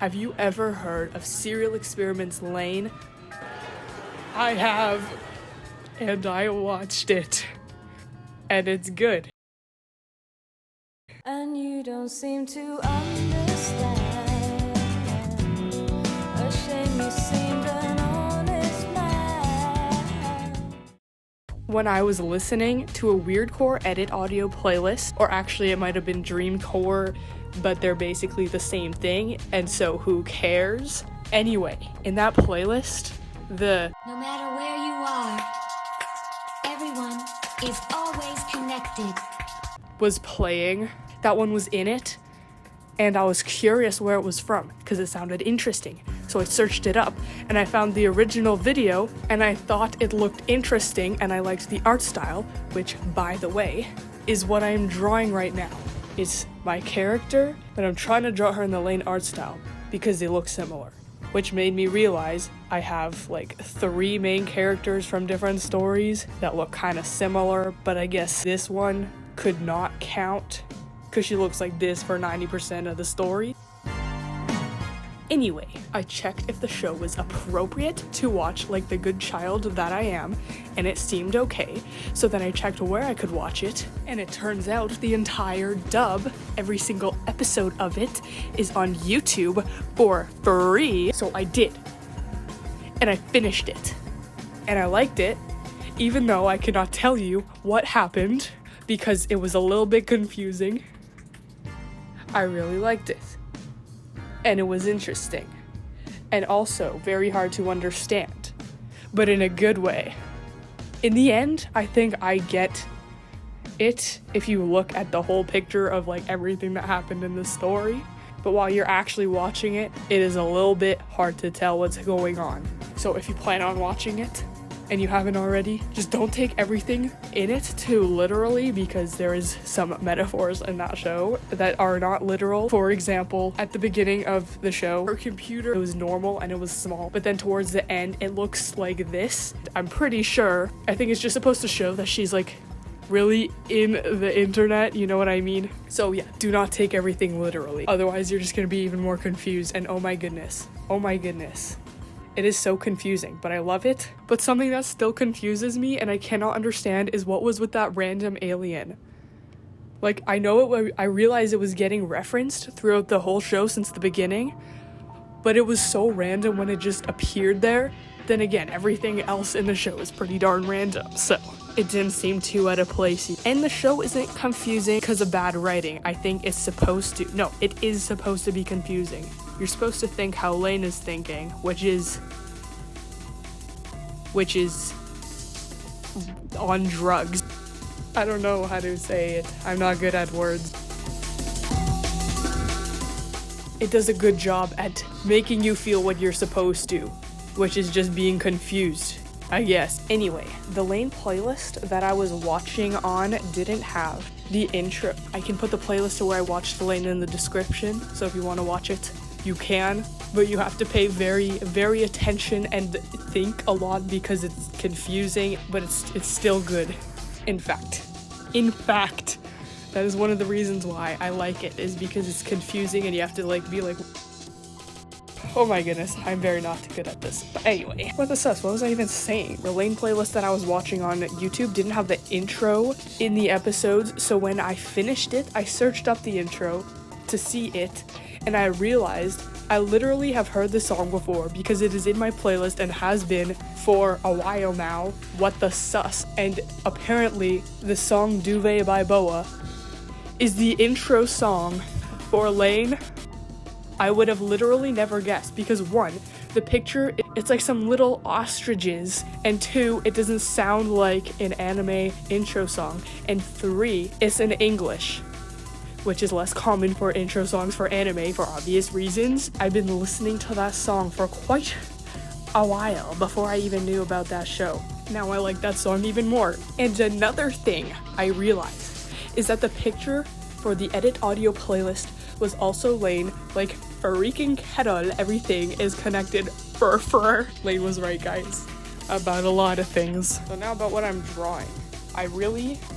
Have you ever heard of Serial Experiments Lain? I have, and I watched it, and it's good. And you don't seem to understand. A shame you seemed an honest man. When I was listening to a Weirdcore edit audio playlist, or actually it might have been Dreamcore, but they're basically the same thing, and so who cares? Anyway, in that playlist, No matter where you are, everyone is always connected. was playing. That one was in it, and I was curious where it was from because it sounded interesting. So I searched it up and I found the original video and I thought it looked interesting and I liked the art style, which, by the way, is what I'm drawing right now. It's my character, but I'm trying to draw her in the Lain art style because they look similar, which made me realize I have like 3 main characters from different stories that look kind of similar, but I guess this one could not count because she looks like this for 90% of the story. Anyway, I checked if the show was appropriate to watch like the good child that I am, and it seemed okay. So then I checked where I could watch it, and it turns out the entire dub, every single episode of it, is on YouTube for free. So I did, and I finished it, and I liked it, even though I cannot tell you what happened because it was a little bit confusing. I really liked it. And it was interesting, and also very hard to understand, but in a good way. In the end, I think I get it if you look at the whole picture of like everything that happened in the story, but while you're actually watching it, it is a little bit hard to tell what's going on. So if you plan on watching it, and you haven't already, just don't take everything in it too literally because there is some metaphors in that show that are not literal. For example, at the beginning of the show, her computer was normal and it was small, but then towards the end it looks like this. I'm pretty sure, I think it's just supposed to show that she's like really in the internet, you know what I mean? So yeah, do not take everything literally. Otherwise you're just gonna be even more confused, and oh my goodness. It is so confusing, but I love it. But something that still confuses me and I cannot understand is what was with that random alien. Like, I realized it was getting referenced throughout the whole show since the beginning, but it was so random when it just appeared there. Then again, everything else in the show is pretty darn random, so it didn't seem too out of place. And the show isn't confusing because of bad writing. I think it's supposed to. No, it is supposed to be confusing. You're supposed to think how Lain is thinking, which is on drugs. I don't know how to say it. I'm not good at words. It does a good job at making you feel what you're supposed to, which is just being confused, I guess. Anyway, the Lain playlist that I was watching on didn't have the intro. I can put the playlist to where I watched Lain in the description, so if you want to watch it, you can, but you have to pay very attention and think a lot because it's confusing, but it's still good. In fact, that is one of the reasons why I like it, is because it's confusing and you have to like be like, oh my goodness, I'm very not good at this. But anyway, what was I even saying? The Lain playlist that I was watching on YouTube didn't have the intro in the episodes, so when I finished it, I searched up the intro to see it, and I realized I literally have heard this song before because it is in my playlist and has been for a while now. What the sus? And apparently the song Duvet by Boa is the intro song for Lain. I would have literally never guessed because 1, the picture, it's like some little ostriches, and 2, it doesn't sound like an anime intro song, and 3, it's in English, which is less common for intro songs for anime for obvious reasons. I've been listening to that song for quite a while before I even knew about that show. Now I like that song even more. And another thing I realized is that the picture for the edit audio playlist was also Lain, like freaking kettle, everything is connected. Lain was right, guys, about a lot of things. So now about what I'm drawing.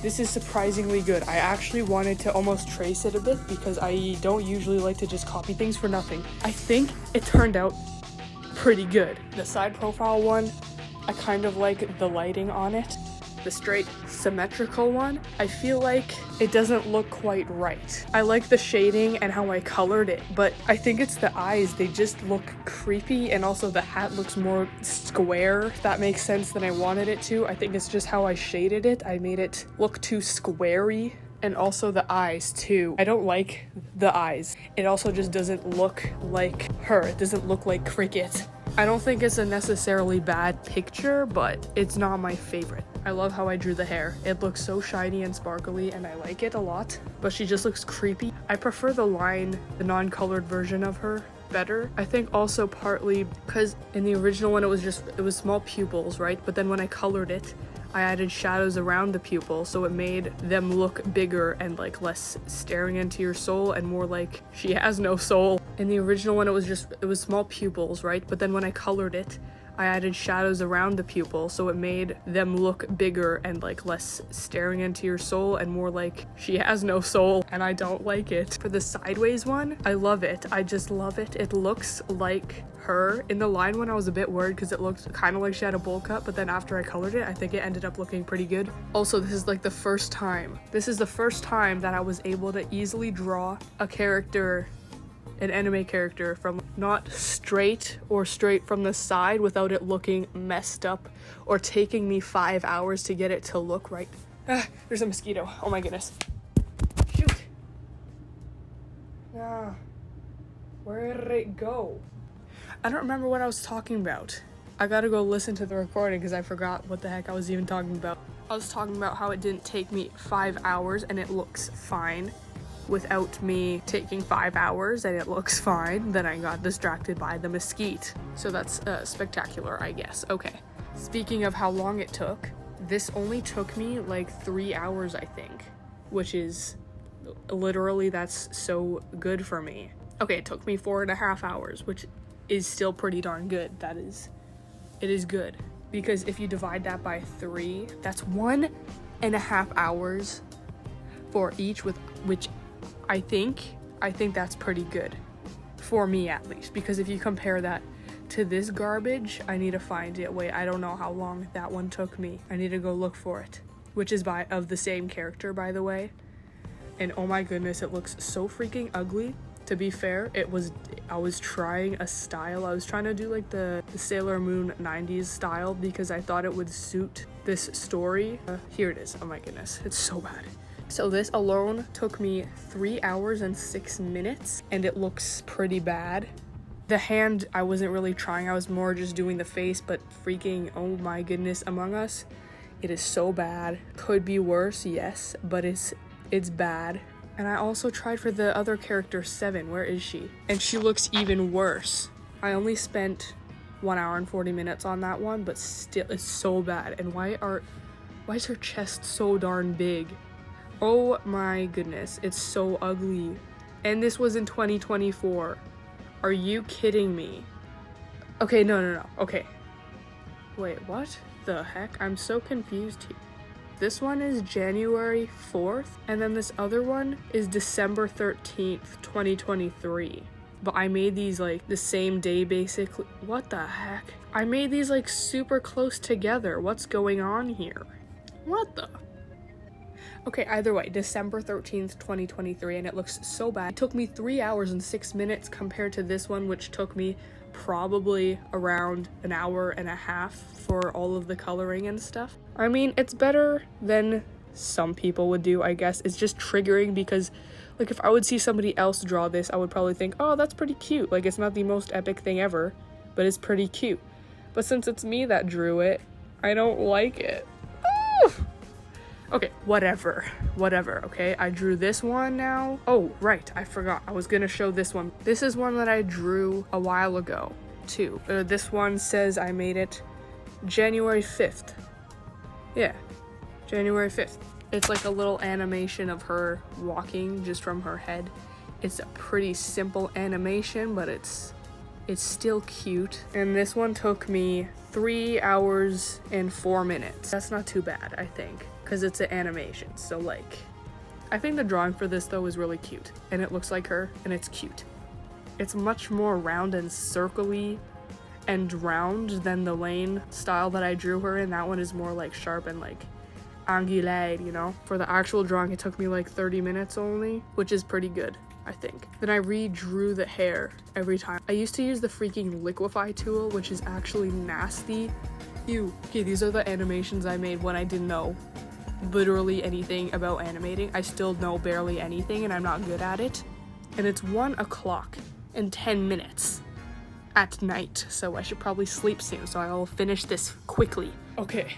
This is surprisingly good. I actually wanted to almost trace it a bit because I don't usually like to just copy things for nothing. I think it turned out pretty good. The side profile one, I kind of like the lighting on it. The straight symmetrical one, I feel like it doesn't look quite right. I like the shading and how I colored it, but I think it's the eyes. They just look creepy, and also the hat looks more square, if that makes sense, than I wanted it to. I think it's just how I shaded it. I made it look too squarey. And also the eyes too. I don't like the eyes. It also just doesn't look like her. It doesn't look like Cricket. I don't think it's a necessarily bad picture, but it's not my favorite. I love how I drew the hair. It looks so shiny and sparkly, and I like it a lot, but she just looks creepy. I prefer the non-colored version of her better. I think also partly because in the original one it was small pupils, right? But then when I colored it, I added shadows around the pupil, so it made them look bigger and like less staring into your soul and more like she has no soul. In the original one it was small pupils, right? But then when I colored it, I added shadows around the pupil, so it made them look bigger and like less staring into your soul and more like she has no soul, and I don't like it. For the sideways one, I love it. I just love it. It looks like her. In the line one, I was a bit worried because it looked kind of like she had a bowl cut, but then after I colored it, I think it ended up looking pretty good. Also, this is the first time that I was able to easily draw a character, an anime character, from not straight from the side without it looking messed up or taking me 5 hours to get it to look right. There's a mosquito. Oh my goodness. Shoot. Where did it go? I don't remember what I was talking about. I gotta go listen to the recording because I forgot what the heck I was even talking about. I was talking about how it didn't take me 5 hours and it looks fine without me taking 5 hours, and it looks fine. Then I got distracted by the mesquite. So that's spectacular, I guess. Okay. Speaking of how long it took, this only took me like 3 hours, I think, which is literally, that's so good for me. Okay, it took me 4.5 hours, which is still pretty darn good. It is good, because if you divide that by 3, that's 1.5 hours for each, which I think that's pretty good for me, at least, because if you compare that to this garbage, I need to find it. Wait, I don't know how long that one took me. I need to go look for it, which is of the same character, by the way. And oh my goodness, it looks so freaking ugly. To be fair, I was trying a style. I was trying to do like the Sailor Moon 90s style because I thought it would suit this story. Here it is. Oh my goodness, it's so bad. So this alone took me 3 hours and 6 minutes, and it looks pretty bad. The hand, I wasn't really trying. I was more just doing the face, but freaking, oh my goodness, Among Us, it is so bad. Could be worse, yes, but it's bad. And I also tried for the other character, 7. Where is she? And she looks even worse. I only spent 1 hour and 40 minutes on that one, but still, it's so bad. And why is her chest so darn big? Oh my goodness, it's so ugly. And this was in 2024. Are you kidding me? Okay, no. Okay. Wait, what the heck? I'm so confused here. This one is January 4th, and then this other one is December 13th, 2023. But I made these like the same day, basically. What the heck? I made these like super close together. What's going on here? What the? Okay, either way, December 13th, 2023, and it looks so bad. It took me 3 hours and 6 minutes compared to this one, which took me probably around an hour and a half for all of the coloring and stuff. I mean, it's better than some people would do, I guess. It's just triggering because, like, if I would see somebody else draw this, I would probably think, oh, that's pretty cute. Like, it's not the most epic thing ever, but it's pretty cute. But since it's me that drew it, I don't like it. Oh! Okay, whatever, okay? I drew this one now. Oh, right, I forgot. I was gonna show this one. This is one that I drew a while ago, too. This one says I made it January 5th. Yeah, January 5th. It's like a little animation of her walking just from her head. It's a pretty simple animation, but it's still cute. And this one took me 3 hours and 4 minutes. That's not too bad, I think. because it's an animation. So like, I think the drawing for this though is really cute, and it looks like her, and it's cute. It's much more round and circly and round than the Lane style that I drew her in. That one is more like sharp and like angulated, you know? For the actual drawing, it took me like 30 minutes only, which is pretty good, I think. Then I redrew the hair every time. I used to use the freaking liquefy tool, which is actually nasty. Ew. Okay, these are the animations I made when I didn't know literally anything about animating. I still know barely anything, and I'm not good at it. And it's 1 o'clock in 10 minutes at night, so I should probably sleep soon, so I'll finish this quickly. Okay,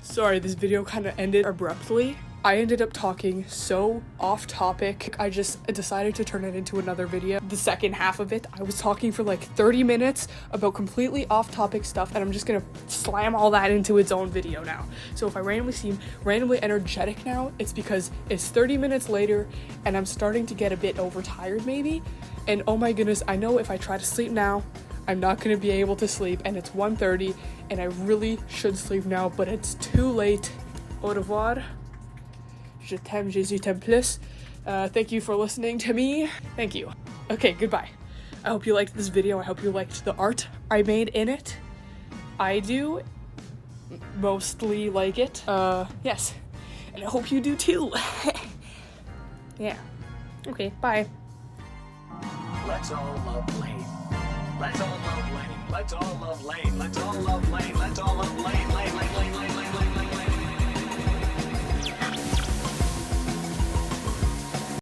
sorry, this video kind of ended abruptly. I ended up talking so off topic. I just decided to turn it into another video. The second half of it, I was talking for like 30 minutes about completely off topic stuff, and I'm just gonna slam all that into its own video now. So if I randomly seem randomly energetic now, it's because it's 30 minutes later and I'm starting to get a bit overtired maybe. And oh my goodness, I know if I try to sleep now, I'm not gonna be able to sleep, and it's 1:30 and I really should sleep now, but it's too late. Au revoir. Je t'aime, Jésus t'aime plus. Thank you for listening to me. Thank you. Okay, goodbye. I hope you liked this video. I hope you liked the art I made in it. I do mostly like it. Yes. And I hope you do too. Yeah. Okay, bye. Let's all love Lane. Let's all love Lane. Let's all love Lane. Let's all love Lane. Let's all love Lane. Lane, Lane, Lane, Lane, Lane, Lane.